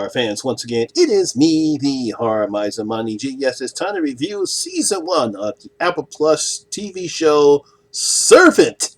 horror fans, once again, it is me, the Horror Miser Monty G. Yes, it's time to review Season 1 of the Apple Plus TV show Servant.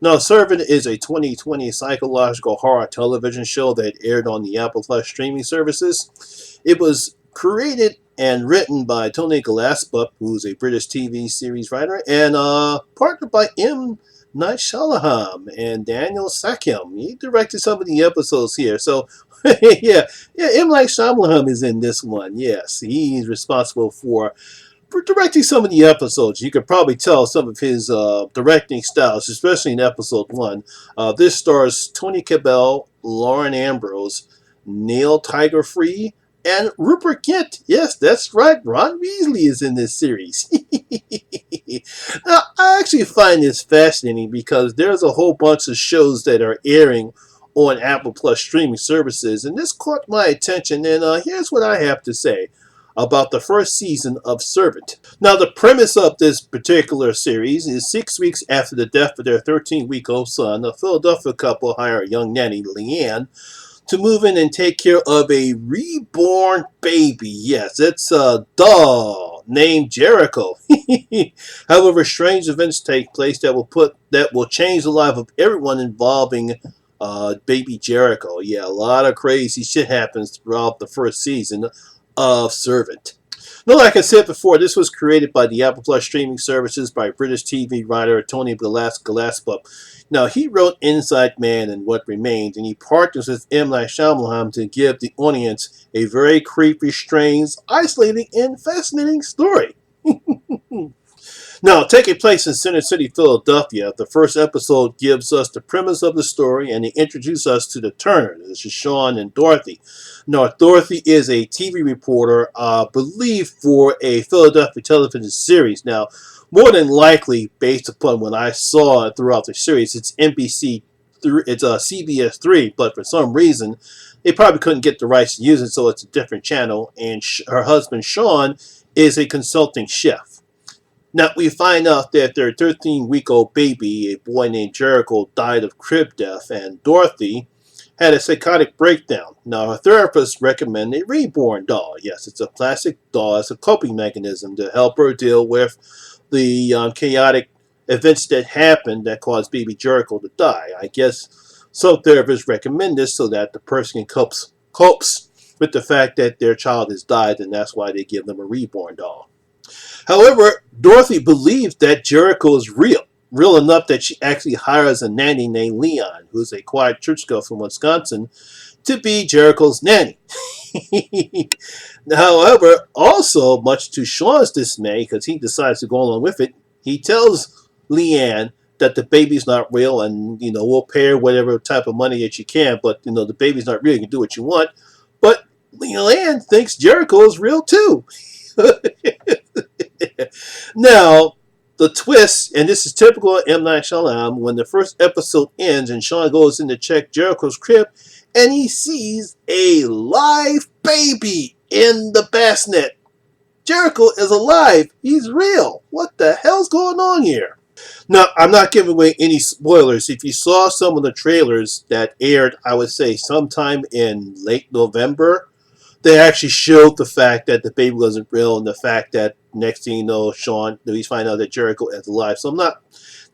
Now, Servant is a 2020 psychological horror television show that aired on the Apple Plus streaming services. It was created and written by Tony Gillespie, who's a British TV series writer, and partnered by M Night Shyamalan and Daniel Sakim. He directed some of the episodes here. So, yeah, M Night Shyamalan is in this one. Yes, he's responsible for directing some of the episodes. You could probably tell some of his directing styles, especially in episode 1. This stars Tony Cabell, Lauren Ambrose, Neil Tiger Free, and Rupert Kent. Yes, that's right. Ron Weasley is in this series. Now, I actually find this fascinating because there's a whole bunch of shows that are airing on Apple Plus streaming services, and this caught my attention, and here's what I have to say about the first season of Servant. Now, the premise of this particular series is 6 weeks after the death of their 13-week-old son, a Philadelphia couple hire a young nanny, Leanne, to move in and take care of a reborn baby. Yes, it's a doll named Jericho. However, strange events take place that will change the life of everyone involving baby Jericho. Yeah, a lot of crazy shit happens throughout the first season of Servant. Now, like I said before, this was created by the Apple Plus streaming services by British TV writer Tony Gillespie. Now, he wrote Inside Man and What Remains, and he partners with M Night Shyamalan to give the audience a very creepy, strange, isolating, and fascinating story. Now, taking place in Center City, Philadelphia, the first episode gives us the premise of the story and they introduce us to the Turners. This is Sean and Dorothy. Now, Dorothy is a TV reporter, I believe, for a Philadelphia television series. Now, more than likely, based upon what I saw throughout the series, it's CBS 3, but for some reason, they probably couldn't get the rights to use it, so it's a different channel, and her husband, Sean, is a consulting chef. Now, we find out that their 13-week-old baby, a boy named Jericho, died of crib death, and Dorothy had a psychotic breakdown. Now, her therapist recommended a reborn doll. Yes, it's a plastic doll as a coping mechanism to help her deal with the chaotic events that happened that caused baby Jericho to die. I guess some therapists recommend this so that the person copes with the fact that their child has died, and that's why they give them a reborn doll. However, Dorothy believes that Jericho is real enough that she actually hires a nanny named Leon, who's a quiet church girl from Wisconsin, to be Jericho's nanny. However, also, much to Sean's dismay, because he decides to go along with it, he tells Leanne that the baby's not real, and we'll pay her whatever type of money that you can, but the baby's not real. You can do what you want. But Leanne thinks Jericho is real too. Now, the twist, and this is typical of M Night Shyamalan, when the first episode ends and Sean goes in to check Jericho's crib, and he sees a live baby in the bassinet. Jericho is alive. He's real. What the hell's going on here? Now, I'm not giving away any spoilers. If you saw some of the trailers that aired, I would say sometime in late November, they actually showed the fact that the baby wasn't real, and the fact that next thing you know, we find out that Jericho is alive. So I'm not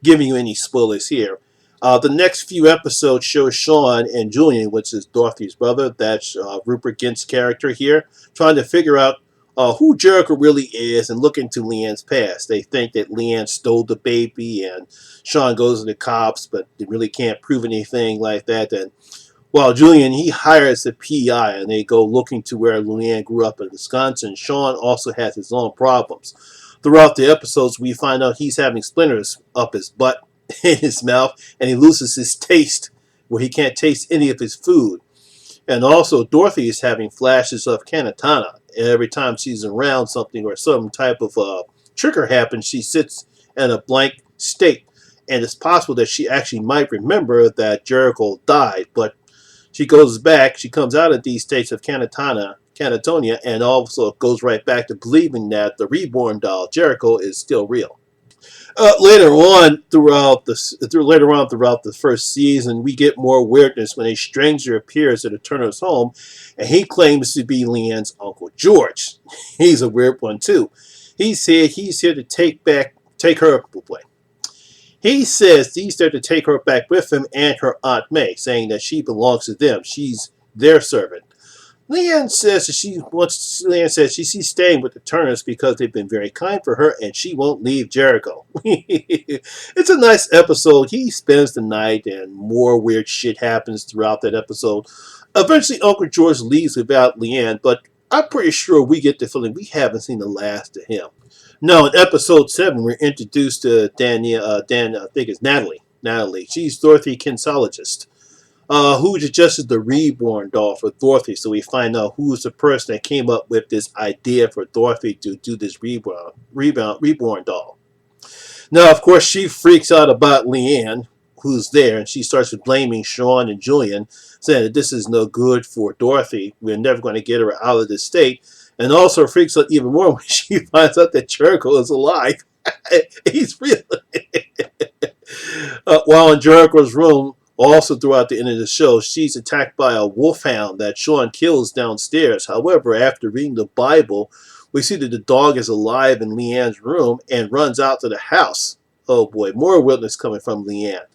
giving you any spoilers here. The next few episodes show Sean and Julian, which is Dorothy's brother, that's Rupert Gint's character here, trying to figure out who Jericho really is and look into Leanne's past. They think that Leanne stole the baby, and Sean goes to the cops, but they really can't prove anything like that. And while Julian, he hires a PI, and they go looking to where Leanne grew up in Wisconsin. Sean also has his own problems. Throughout the episodes, we find out he's having splinters up his butt, in his mouth, and he loses his taste, where he can't taste any of his food. And also, Dorothy is having flashes of Canatana. Every time she's around something or some type of trigger happens, she sits in a blank state. And it's possible that she actually might remember that Jericho died, but she goes back, she comes out of these states of catatonia, and also goes right back to believing that the reborn doll, Jericho, is still real. Later on throughout the first season, we get more weirdness when a stranger appears at a Turner's home, and he claims to be Leanne's Uncle George. He's a weird one too. He said he's here to take her away. He says he's there to take her back with him and her Aunt May, saying that she belongs to them. She's their servant. Leanne says she's staying with the Turners because they've been very kind for her and she won't leave Jericho. It's a nice episode. He spends the night and more weird shit happens throughout that episode. Eventually Uncle George leaves without Leanne, but I'm pretty sure we get the feeling we haven't seen the last of him. No, in episode 7 we're introduced to I think it's Natalie. Natalie. She's Dorothy Kinsologist, who suggested the reborn doll for Dorothy. So we find out who's the person that came up with this idea for Dorothy to do this reborn doll. Now, of course, she freaks out about Leanne, who's there, and she starts blaming Sean and Julian, saying that this is no good for Dorothy. We're never going to get her out of this state. And also freaks out even more when she finds out that Jericho is alive. He's real. While in Jericho's room, also throughout the end of the show, she's attacked by a wolfhound that Sean kills downstairs. However, after reading the Bible, we see that the dog is alive in Leanne's room and runs out to the house. Oh boy, more witness coming from Leanne.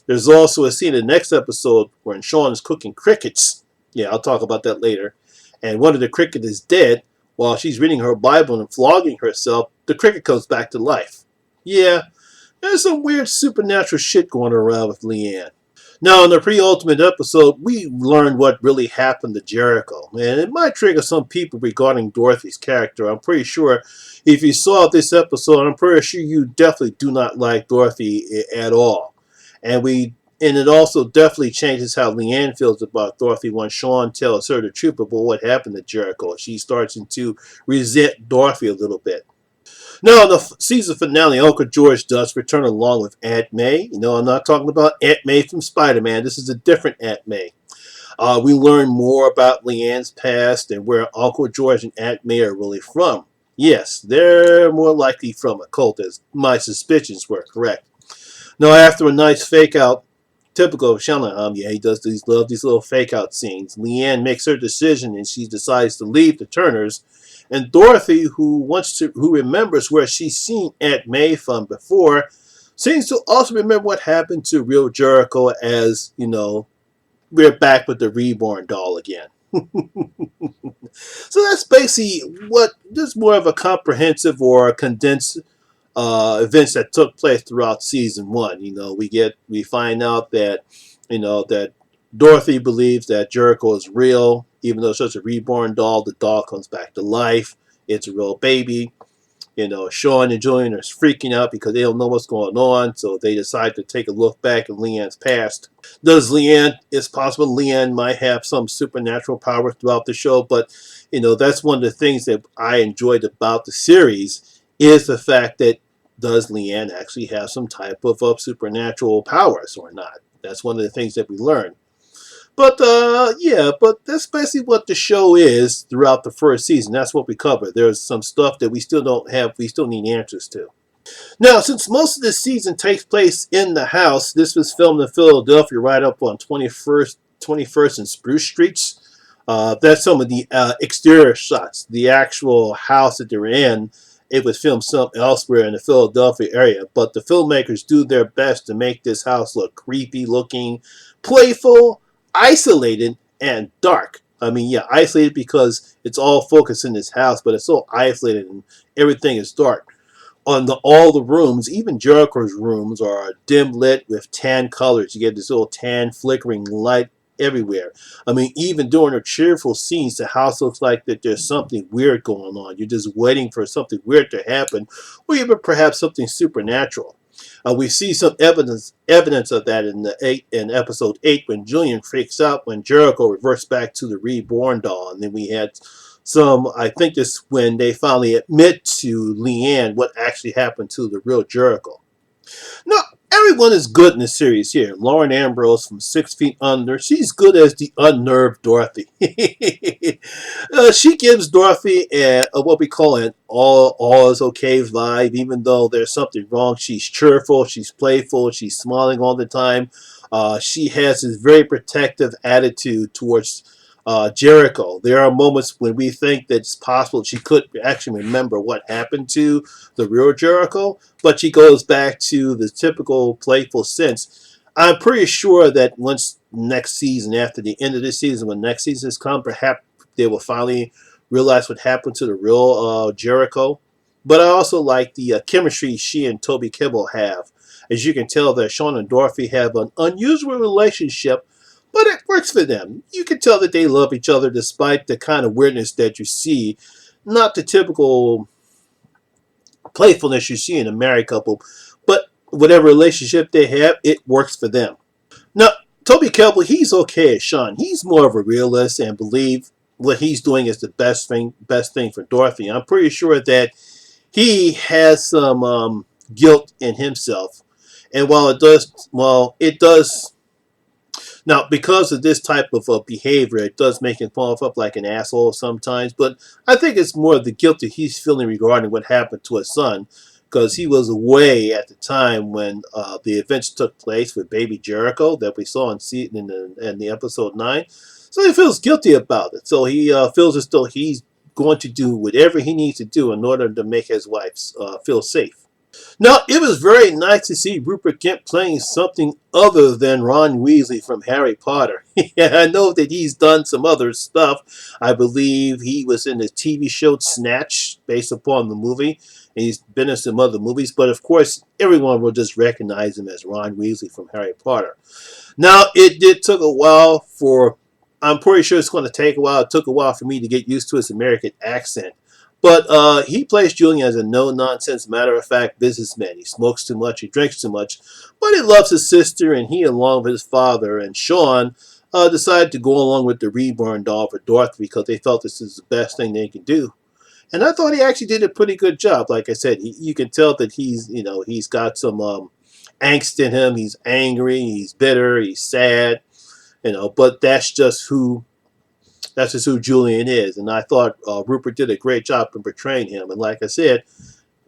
There's also a scene in the next episode where Sean is cooking crickets. Yeah, I'll talk about that later. And one of the crickets is dead. While she's reading her Bible and flogging herself, the cricket comes back to life. Yeah, there's some weird supernatural shit going around with Leanne. Now, in the pre-ultimate episode, we learned what really happened to Jericho, and it might trigger some people regarding Dorothy's character. I'm pretty sure if you saw this episode, I'm pretty sure you definitely do not like Dorothy at all. And it also definitely changes how Leanne feels about Dorothy when Sean tells her the truth about what happened to Jericho. She starts to resent Dorothy a little bit. Now, in the season finale, Uncle George does return along with Aunt May. I'm not talking about Aunt May from Spider-Man. This is a different Aunt May. We learn more about Leanne's past and where Uncle George and Aunt May are really from. Yes, they're more likely from a cult, as my suspicions were correct. Now, after a nice fake-out, typical of Shyamalan, he does love these little fake-out scenes. Leanne makes her decision and she decides to leave the Turners. And Dorothy, who remembers where she's seen Aunt May from before, seems to also remember what happened to real Jericho as, we're back with the reborn doll again. So that's basically just more of a comprehensive or condensed events that took place throughout season 1. We find out that, that Dorothy believes that Jericho is real. Even though it's just a reborn doll, the doll comes back to life. It's a real baby. Sean and Julian are freaking out because they don't know what's going on, so they decide to take a look back at Leanne's past. It's possible Leanne might have some supernatural power throughout the show, but, that's one of the things that I enjoyed about the series is the fact that does Leanne actually have some type of supernatural powers or not? That's one of the things that we learned. But, but that's basically what the show is throughout the first season. That's what we cover. There's some stuff that we still need answers to. Now, since most of the season takes place in the house, this was filmed in Philadelphia right up on 21st and Spruce Streets. That's some of the exterior shots. The actual house that they're in, it was filmed elsewhere in the Philadelphia area. But the filmmakers do their best to make this house look creepy looking, playful, isolated, and dark. Isolated because it's all focused in this house, but it's so isolated and everything is dark. All the rooms, even Jericho's rooms, are dim lit with tan colors. You get this little tan flickering light everywhere. Even during the cheerful scenes, the house looks like that there's something weird going on. You're just waiting for something weird to happen, or even perhaps something supernatural. We see some evidence of that in episode 8 when Julian freaks out when Jericho reverts back to the reborn doll. And then we had I think this when they finally admit to Leanne what actually happened to the real Jericho. Now, Everyone is good in the series here. Lauren Ambrose from 6 Feet Under. She's good as the unnerved Dorothy. She gives Dorothy what we call an all is okay vibe. Even though there's something wrong, she's cheerful, she's playful, she's smiling all the time. She has this very protective attitude towards Jericho. There are moments when we think that it's possible she could actually remember what happened to the real Jericho, but she goes back to the typical playful sense. I'm pretty sure that once next season, after the end of this season, when next season has come, perhaps they will finally realize what happened to the real Jericho. But I also like the chemistry she and Toby Kebbell have. As you can tell, that Sean and Dorothy have an unusual relationship, but it works for them. You can tell that they love each other despite the kind of weirdness that you see. Not the typical playfulness you see in a married couple, but whatever relationship they have, it works for them. Now, Toby Kebbell, he's okay as Sean. He's more of a realist and believe what he's doing is the best thing for Dorothy. I'm pretty sure that he has some guilt in himself, and it does now, because of this type of behavior, it does make him fall up like an asshole sometimes. But I think it's more of the guilt that he's feeling regarding what happened to his son, because he was away at the time when the events took place with Baby Jericho that we saw in the episode 9. So he feels guilty about it. So he feels as though he's going to do whatever he needs to do in order to make his wife feel safe. Now, it was very nice to see Rupert Kent playing something other than Ron Weasley from Harry Potter. I know that he's done some other stuff. I believe he was in the TV show Snatch, based upon the movie. And he's been in some other movies. But of course, everyone will just recognize him as Ron Weasley from Harry Potter. Now, it did took a while for... I'm pretty sure it's going to take a while. It took a while for me to get used to his American accent. But he plays Julian as a no-nonsense, matter-of-fact businessman. He smokes too much, he drinks too much, but he loves his sister, and he, along with his father and Sean, decided to go along with the reborn doll for Dorothy because they felt this is the best thing they could do. And I thought he actually did a pretty good job. Like I said, you can tell that he's got some angst in him. He's angry, he's bitter, he's sad, but that's just who Julian is. And I thought Rupert did a great job in portraying him. And like I said,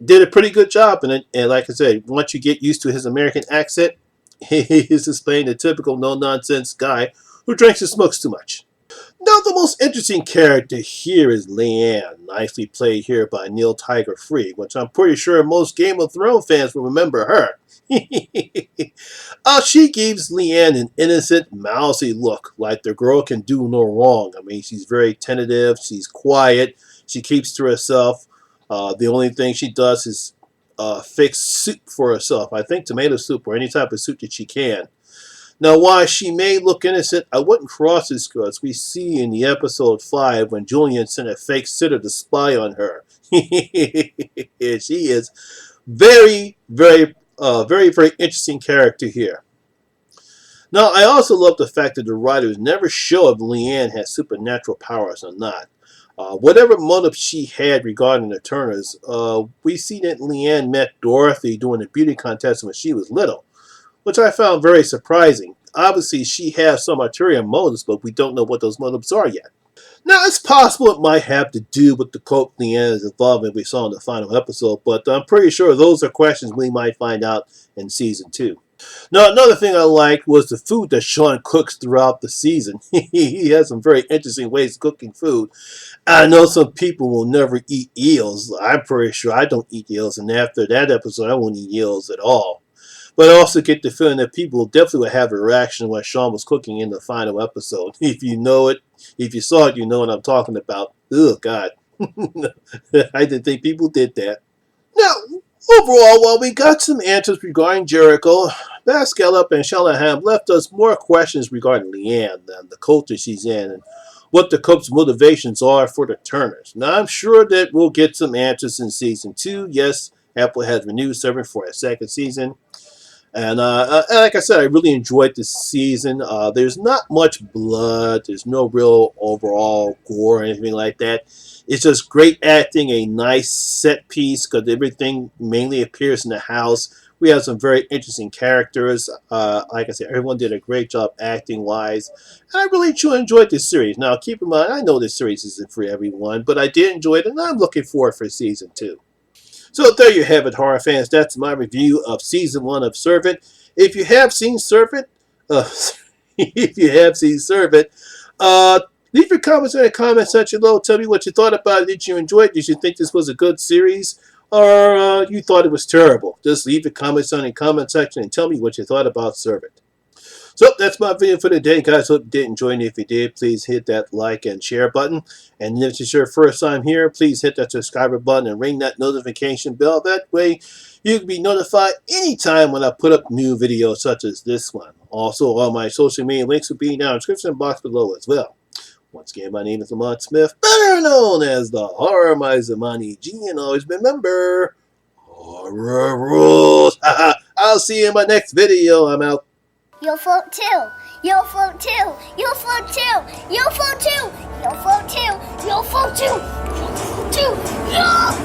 did a pretty good job in it. And like I said, once you get used to his American accent, he's displaying the typical no-nonsense guy who drinks and smokes too much. Now, the most interesting character here is Leanne, nicely played here by Neil Tiger Free, which I'm pretty sure most Game of Thrones fans will remember her. She gives Leanne an innocent, mousy look, like the girl can do no wrong. I mean, she's very tentative, she's quiet, she keeps to herself. The only thing she does is fix soup for herself. I think tomato soup or any type of soup that she can. Now, while she may look innocent, I wouldn't cross this girl, as we see in the episode 5 when Julian sent a fake sitter to spy on her. She is very, very, very interesting character here. Now, I also love the fact that the writers never show if Leanne has supernatural powers or not. Whatever motive she had regarding the Turners, we see that Leanne met Dorothy during the beauty contest when she was little, which I found very surprising. Obviously, she has some ulterior motives, but we don't know what those motives are yet. Now, it's possible it might have to do with the cult Leanne's involvement we saw in the final episode, but I'm pretty sure those are questions we might find out in Season 2. Now, another thing I liked was the food that Sean cooks throughout the season. He has some very interesting ways of cooking food. I know some people will never eat eels. I'm pretty sure I don't eat eels, and after that episode, I won't eat eels at all. But I also get the feeling that people definitely would have a reaction when Sean was cooking in the final episode. If you know it, if you saw it, you know what I'm talking about. Oh, God. I didn't think people did that. Now, overall, while we got some answers regarding Jericho, Bascallup and Shanahan left us more questions regarding Leanne and the culture she's in and what the Cope's motivations are for the Turners. Now, I'm sure that we'll get some answers in Season 2. Yes, Apple has renewed serving for a second season. And like I said, I really enjoyed this season. There's not much blood. There's no real overall gore or anything like that. It's just great acting, a nice set piece, because everything mainly appears in the house We have some very interesting characters. Like I said, everyone did a great job acting-wise. And I really truly enjoyed this series. Now, keep in mind, I know this series isn't for everyone, but I did enjoy it, and I'm looking forward for season 2. So there you have it, horror fans. That's my review of season 1 of Servant. If you have seen Servant, if you have seen Servant, leave your comments in the comment section below. Tell me what you thought about it. Did you enjoy it? Did you think this was a good series? Or you thought it was terrible? Just leave your comments on the comment section and tell me what you thought about Servant. So that's my video for today, guys. Hope you did enjoy it. If you did, please hit that like and share button. And if it's your first time here, please hit that subscriber button and ring that notification bell. That way you can be notified anytime when I put up new videos such as this one. Also, all my social media links will be in the description box below as well. Once again, my name is Lamont Smith, better known as the Horror Miser Monty G, and always remember, horror rules. I'll see you in my next video. I'm out. You'll float too. You'll float too. You'll float too. You'll float too. You'll float too. You'll float too. You'll float too.